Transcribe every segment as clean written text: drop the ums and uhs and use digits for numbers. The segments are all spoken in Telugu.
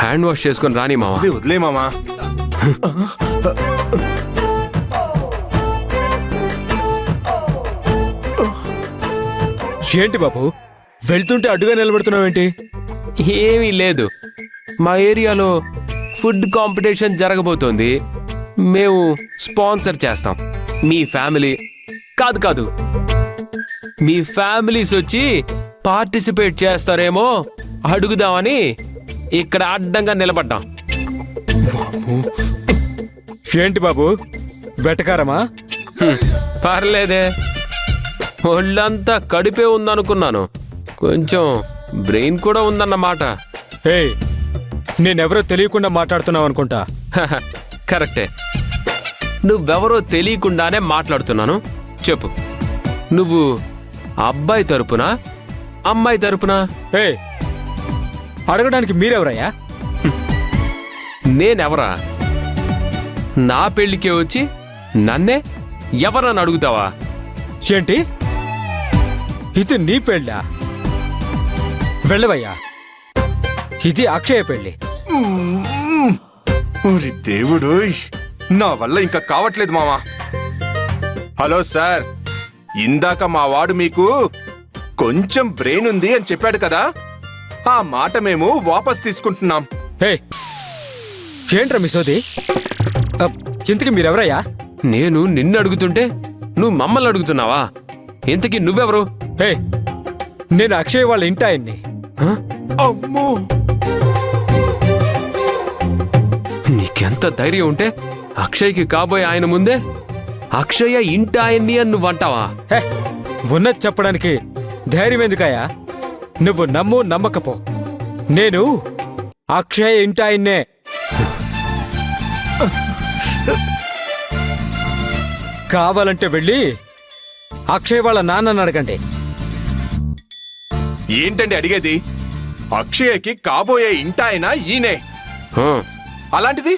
హ్యాండ్ వాష్ చేసుకొని రాని మావా. వదిలే మామా. ఏంటి బాబు వెళ్తుంటే అడ్డుగా నిలబడుతున్నావేంటి? ఏమీ లేదు, మా ఏరియాలో ఫుడ్ కాంపిటీషన్ జరగబోతోంది. మేము స్పాన్సర్ చేస్తాం. మీ ఫ్యామిలీ కాదు మీ ఫ్యామిలీస్ వచ్చి పార్టిసిపేట్ చేస్తారేమో అడుగుదామని ఇక్కడ అడ్డంగా నిలబడ్డాం. ఏంటి బాబు వెటకారమా? పర్లేదే, ఒళ్ళంతా కడిపే ఉందనుకున్నాను, కొంచెం బ్రెయిన్ కూడా ఉందన్నమాట. హే, నేనెవరో తెలియకుండా మాట్లాడుతున్నావు అనుకుంటా. కరెక్టే, నువ్వెవరో తెలియకుండానే మాట్లాడుతున్నాను. చెప్పు, నువ్వు అబ్బాయి తరపునా అమ్మాయి తరపునా? హే, అడగడానికి మీరెవరయ్యా? నేనెవరా? నా పెళ్లికే వచ్చి నన్నే ఎవరని అడుగుతావా? ఏంటి, ఇది నీ పెళ్ళా? వెళ్ళవయ్యా, ఇది అక్షయ పెళ్ళి. ఓరి దేవుడు, నా వల్ల ఇంకా కావట్లేదు మామా. హలో సార్, ఇందాక మా వాడు మీకు కొంచెం బ్రెయిన్ ఉంది అని చెప్పాడు కదా, ఆ మాట మేము వాపస్ తీసుకుంటున్నాం. హే, ఏంట్రా మీ సోది? చింతకి మీరెవరయ్యా? నేను నిన్ను అడుగుతుంటే నువ్వు మమ్మల్ని అడుగుతున్నావా? ఇంతకీ నువ్వెవరు? హే, నేను అక్షయ్ వాళ్ళ ఇంటాయన్ని. అమ్మో, నీకెంత ధైర్యం ఉంటే అక్షయ్కి కాబోయే ఆయన ముందే అక్షయ ఇంటాయన్ని అని నువ్వంటావా? హే, ఉన్నది చెప్పడానికి ధైర్యం ఎందుకయ్యా? నువ్వు నమ్ము నమ్మకపో, నేను అక్షయ్ ఇంటాయన్నే. కావాలంటే వెళ్ళి అక్షయ్ వాళ్ళ నాన్నని అడగండి. ఏంటండి అడిగేది? అక్షయకి కాబోయే ఇంటాయన ఈయనే. హా, అలాంటిది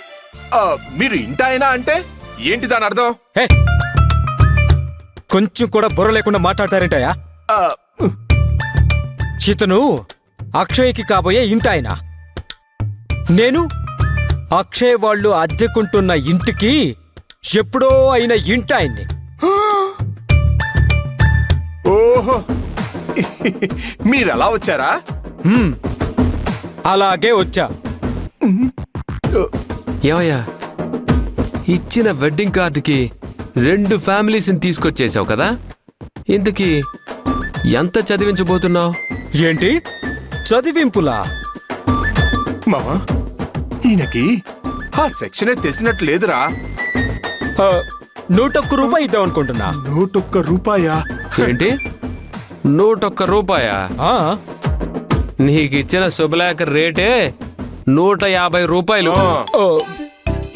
మీరు ఇంటాయన అంటే ఏంటి దాని అర్థం? హే, కొంచెం కూడా బుర్ర లేకుండా మాట్లాడతారేంటయ్యా? ఆ, ఇతను అక్షయ్కి కాబోయే ఇంటాయన, నేను అక్షయ్ వాళ్ళు అద్దెకుంటున్న ఇంటికి ఎప్పుడో అయిన ఇంటాయన్ని. ఓహో, మీరలా వచ్చారా? అలాగే వచ్చా. ఏవయ్యా, ఇచ్చిన వెడ్డింగ్ కార్డుకి 2 ఫ్యామిలీస్ని తీసుకొచ్చేసావు కదా, ఇందుకి ఎంత చదివించబోతున్నావు? ఏంటి చదివింపులా? మామా, ఈయనకి ఆ సెక్షనే తెలిసినట్టు లేదురా. 101 రూపాయి ఇద్దాం అనుకుంటున్నా. 101 రూపాయా? ఏంటి 101 రూపాయా? ఆ, నీకిచ్చిన శుభలేఖ రేటే 150 రూపాయలు. ఓ,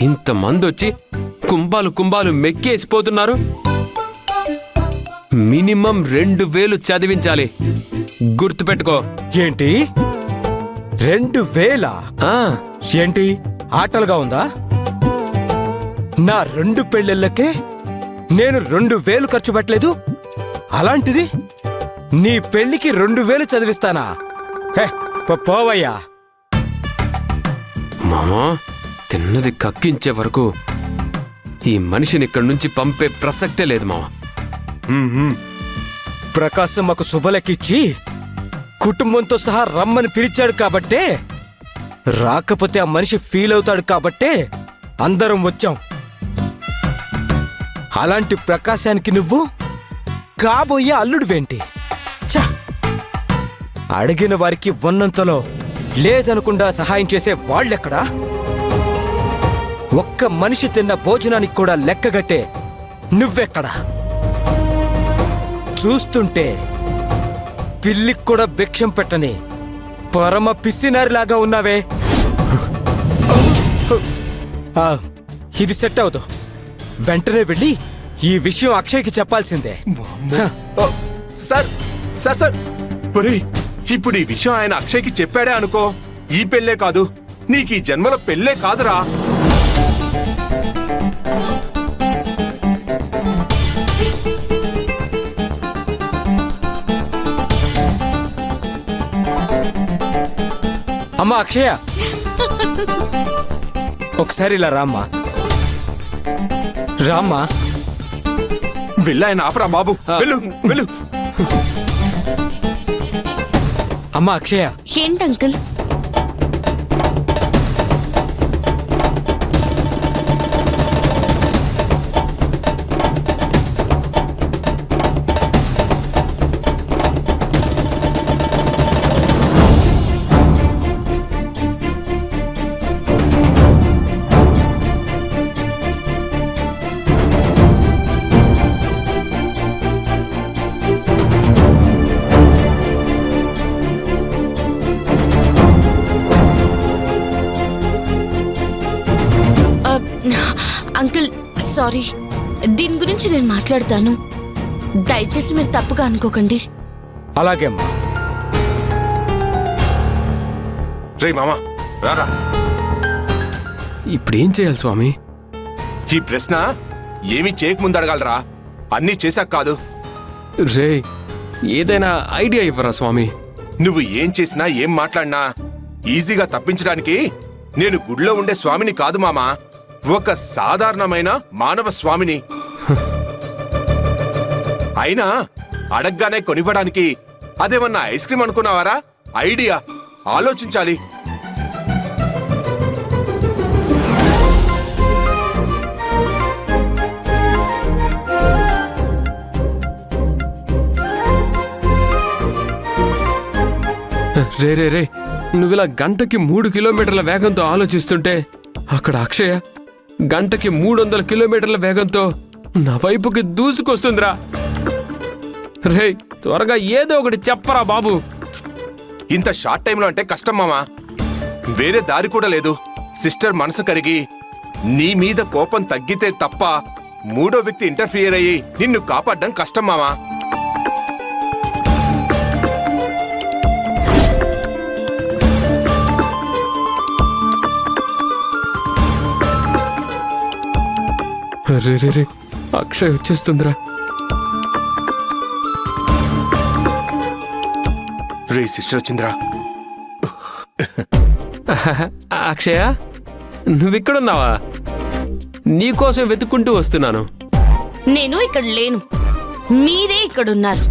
ఇంతమంది వచ్చి కుంభాలు మెక్కేసిపోతున్నారు. మినిమం 2000 చదివించాలి, గుర్తుపెట్టుకో. ఏంటి 2000? ఆ, ఏంటి ఆటలుగా ఉందా? నా 2 పెళ్ళిళ్ళకే నేను 2000 ఖర్చు పెట్టలేదు, అలాంటిది నీ పెళ్లికి 2000 చదివిస్తానా? హే, పోవయ్యా. మామా, తిన్నది కక్కించే వరకు ఈ మనిషిని ఇక్కడి నుంచి పంపే ప్రసక్తే లేదు మావా. ప్రకాశం మాకు శుభలెక్కిచ్చి కుటుంబంతో సహా రమ్మని పిలిచాడు కాబట్టే, రాకపోతే ఆ మనిషి ఫీల్ అవుతాడు కాబట్టే అందరం వచ్చాం. అలాంటి ప్రకాశానికి నువ్వు కాబోయే అల్లుడువేంటి? ఛ! అడిగిన వారికి ఉన్నంతలో లేదనకుండా సహాయం చేసే వాళ్ళెక్కడా? ఒక్క మనిషి తిన్న భోజనానికి కూడా లెక్కగట్టే నువ్వెక్కడా? చూస్తుంటే పిల్లికి కూడా భిక్షం పెట్టని పరమ పిసినారిలాగా ఉన్నావే. ఇది సెట్ అవదు. వెంటనే వెళ్ళి ఈ విషయం అక్షయ్కి చెప్పాల్సిందే. సార్ సార్ సార్, ఒరేయ్, ఇప్పుడు ఈ విషయం ఆయన అక్షయ్కి చెప్పాడే అనుకో, ఈ పెళ్ళే కాదు, నీకు ఈ జన్మలో పెళ్ళే కాదురా. అమ్మా అక్షయ, ఒకసారి ఇలా రామ్మా. రామ్మా. వెళ్ళాయన ఆపరా బాబు, వెళ్ళు వెళ్ళు. అమ్మా అక్షయ, ఏంటి అంకుల్? అంకుల్ సారీ, దీని గురించి నేను మాట్లాడతాను. దయచేసి మీరు తప్పుగా అనుకోకండి. అలాగే అమ్మా. రే మామా రారా. ఇప్పుడేం చేయాలి స్వామి? ఈ ప్రశ్న ఏమీ చేయకముందు అడగాలరా, అన్నీ చేశాక కాదు. రే, ఏదైనా ఐడియా ఇవ్వరా స్వామి? నువ్వు ఏం చేసినా ఏం మాట్లాడినా ఈజీగా తప్పించడానికి నేను గుడిలో ఉండే స్వామిని కాదు మామా, ఒక సాధారణమైన మానవ స్వామిని. అయినా అడగ్గానే కొనివ్వడానికి అదేమన్నా ఐస్ క్రీమ్ అనుకున్నావారా? ఐడియా, ఆలోచించాలి. రే రే రే, నువ్విలా గంటకి 3 కిలోమీటర్ల వేగంతో ఆలోచిస్తుంటే అక్కడ అక్షయ గంటకి 300 కిలోమీటర్ల వేగంతో నా వైపుకి దూసుకొస్తుందిరా. రే, త్వరగా ఏదో ఒకటి చెప్పరా బాబు. ఇంత షార్ట్ టైంలో అంటే కష్టం మామా, వేరే దారి కూడా లేదు. సిస్టర్ మనసు కరిగి నీ మీద కోపం తగ్గితే తప్ప మూడో వ్యక్తి ఇంటర్ఫియర్ అయ్యి నిన్ను కాపాడడం కష్టం మామా. రే రే రే, అక్షయ్ వచ్చేస్తుందిరా. రే సిస్టర్ వచ్చిందిరా. అక్షయ, నువ్విక్కడున్నావా? నీకోసం వెతుక్కుంటూ వస్తున్నాను. నేను ఇక్కడ లేను, మీరే ఇక్కడున్నారు.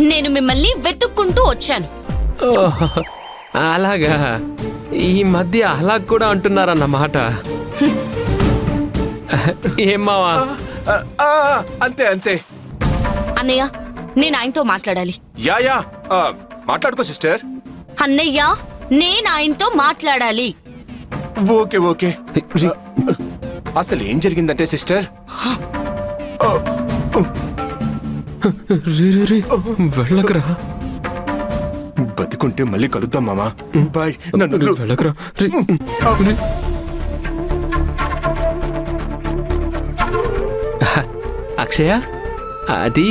నేను మిమ్మల్ని వెతుక్కుంటూ వచ్చాను. ఓహ్, అలాగా. ఈ మధ్య అలా కూడా అంటున్నారన్నమాట. ఏం మావా? అంతే అంతే. అన్నయ్య, నేను ఆయనతో మాట్లాడాలి. యా యా, మాట్లాడుకో సిస్టర్. అన్నయ్య, నేను ఆయనతో మాట్లాడాలి. Okay okay. అసలు ఏం జరిగిందంటే సిస్టర్, రే రే రే, వెళ్ళకరా. బతికుంటే మళ్ళీ కలుద్దాం మామా. బాయ్. నన్ను వెళ్ళకరా. రే, రే. అక్షయ, అది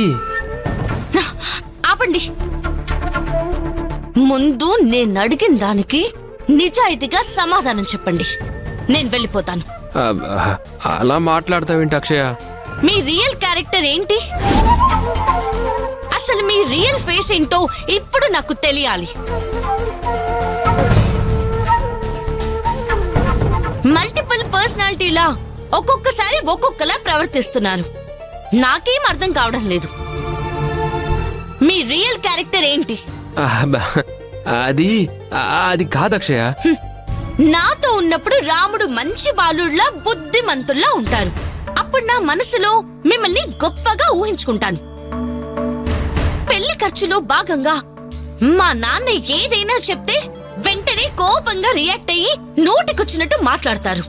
ఆపండి. ముందు నేను అడిగిన దానికి నిజాయితీగా సమాధానం చెప్పండి. నేను వెళ్ళిపోతాను. అలా మాట్లాడతావేంటి అక్షయ? మీ రియల్ క్యారెక్టర్ ఏంటి? అసలు మీ రియల్ ఫేస్ ఏంటో ఇప్పుడు నాకు తెలియాలి. మల్టిపుల్ పర్సనాలిటీలా ఒక్కొక్కసారి ఒక్కొక్కలా ప్రవర్తిస్తున్నారు. నాకేం అర్థం కావడం లేదు. మీ రియల్ క్యారెక్టర్ ఏంటి? అది అది కాదక్షయ. నాతో ఉన్నప్పుడు రాముడు మంచి బాలుడిలా బుద్ధిమంతుల్లా ఉంటారు. అప్పుడు నా మనసులో మిమ్మల్ని గొప్పగా ఊహించుకుంటాను. పెళ్లి ఖర్చులో భాగంగా మా నాన్న ఏదైనా చెప్తే వెంటనే కోపంగా రియాక్ట్ అయ్యి నోటికొచ్చినట్టు మాట్లాడతారు.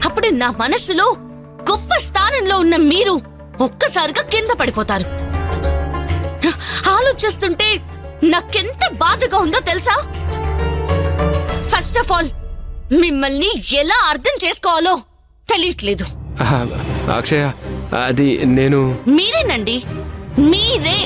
అప్పుడు నా మనసులో గొప్ప స్థానంలో ఉన్న మీరు ఒక్కసారిగా కింద పడిపోతారు. ఆలోచిస్తుంటే నాకెంత బాధగా ఉందో తెలుసా? ఫస్ట్ ఆఫ్ ఆల్ మిమ్మల్ని ఎలా అర్థం చేసుకోవాలో తెలియట్లేదు. అక్షయ, అది నేను. మీరేనండి, మీరే.